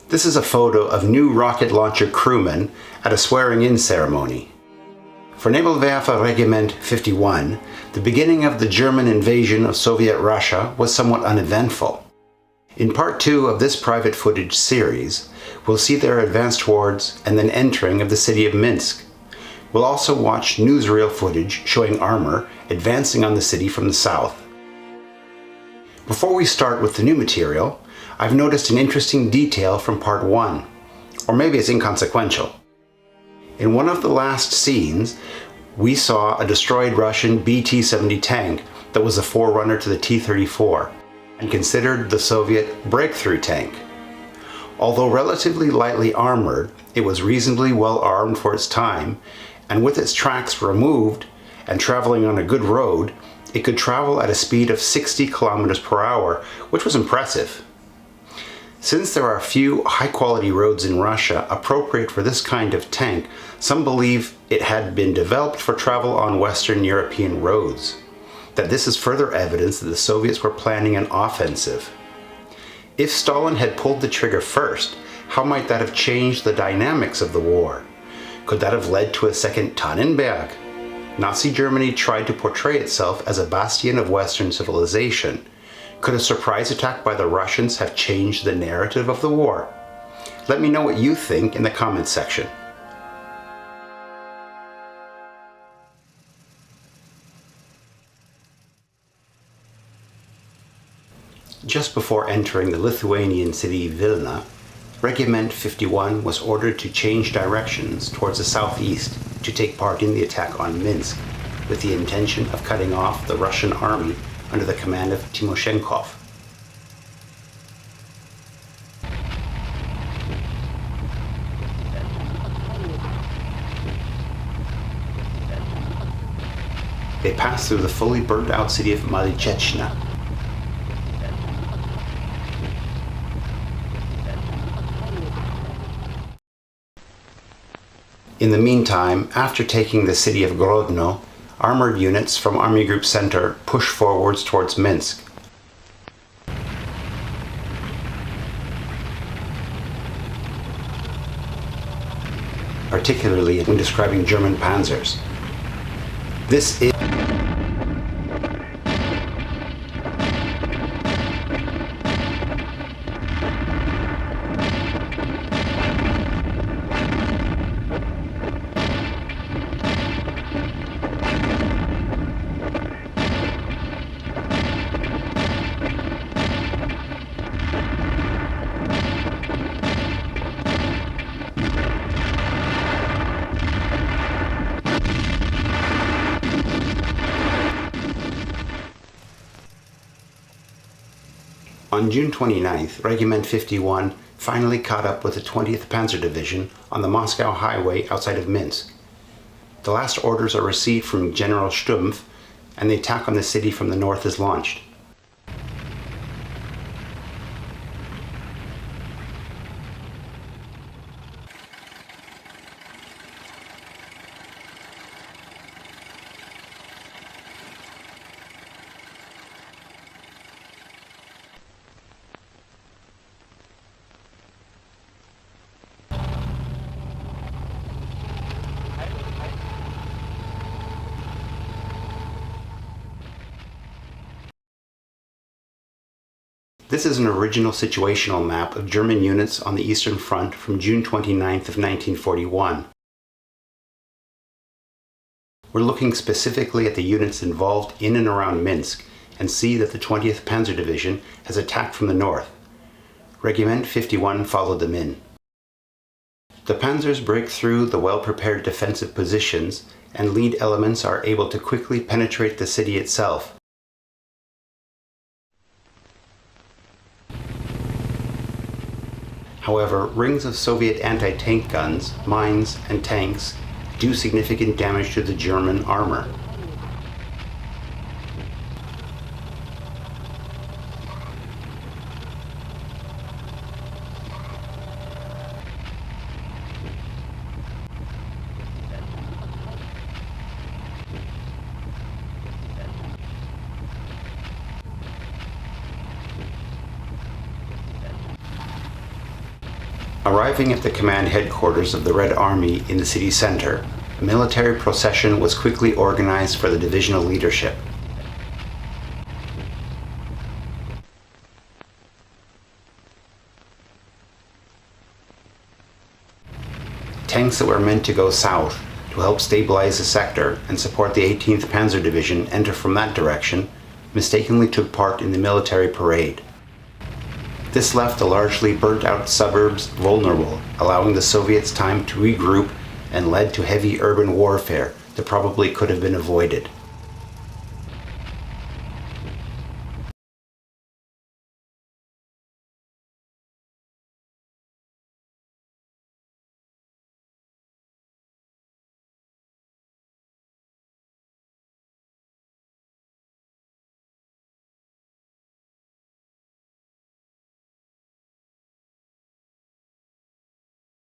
This is a photo of new rocket launcher crewmen at a swearing-in ceremony. For Nebelwerfer Regiment 51, the beginning of the German invasion of Soviet Russia was somewhat uneventful. In part 2 of this private footage series, we'll see their advance towards and then entering of the city of Minsk. We'll also watch newsreel footage showing armor advancing on the city from the south. Before we start with the new material, I've noticed an interesting detail from part 1, or maybe it's inconsequential. In one of the last scenes, we saw a destroyed Russian BT70 tank that was a forerunner to the T-34 and considered the Soviet breakthrough tank. Although relatively lightly armored, it was reasonably well armed for its time, and with its tracks removed and traveling on a good road, it could travel at a speed of 60 kilometers per hour, which was impressive. Since there are few high-quality roads in Russia appropriate for this kind of tank, some believe it had been developed for travel on Western European roads. That this is further evidence that the Soviets were planning an offensive. If Stalin had pulled the trigger first, how might that have changed the dynamics of the war? Could that have led to a second Tannenberg? Nazi Germany tried to portray itself as a bastion of Western civilization. Could a surprise attack by the Russians have changed the narrative of the war? Let me know what you think in the comments section. Just before entering the Lithuanian city Vilna, Regiment 51 was ordered to change directions towards the southeast to take part in the attack on Minsk, with the intention of cutting off the Russian army under the command of Timoshenkov. They passed through the fully burnt out city of Malichechna. In the meantime, after taking the city of Grodno, armored units from Army Group Center pushed forwards towards Minsk. Particularly when describing German panzers. This is On June 29th, Regiment 51 finally caught up with the 20th Panzer Division on the Moscow highway outside of Minsk. The last orders are received from General Stumpf, and the attack on the city from the north is launched. This is an original situational map of German units on the Eastern Front from June 29th of 1941. We're looking specifically at the units involved in and around Minsk and see that the 20th Panzer Division has attacked from the north. Regiment 51 followed them in. The panzers break through the well-prepared defensive positions, and lead elements are able to quickly penetrate the city itself. However, rings of Soviet anti-tank guns, mines, and tanks do significant damage to the German armor. Arriving at the command headquarters of the Red Army in the city center, a military procession was quickly organized for the divisional leadership. Tanks that were meant to go south to help stabilize the sector and support the 18th Panzer Division enter from that direction mistakenly took part in the military parade. This left the largely burnt-out suburbs vulnerable, allowing the Soviets time to regroup and led to heavy urban warfare that probably could have been avoided.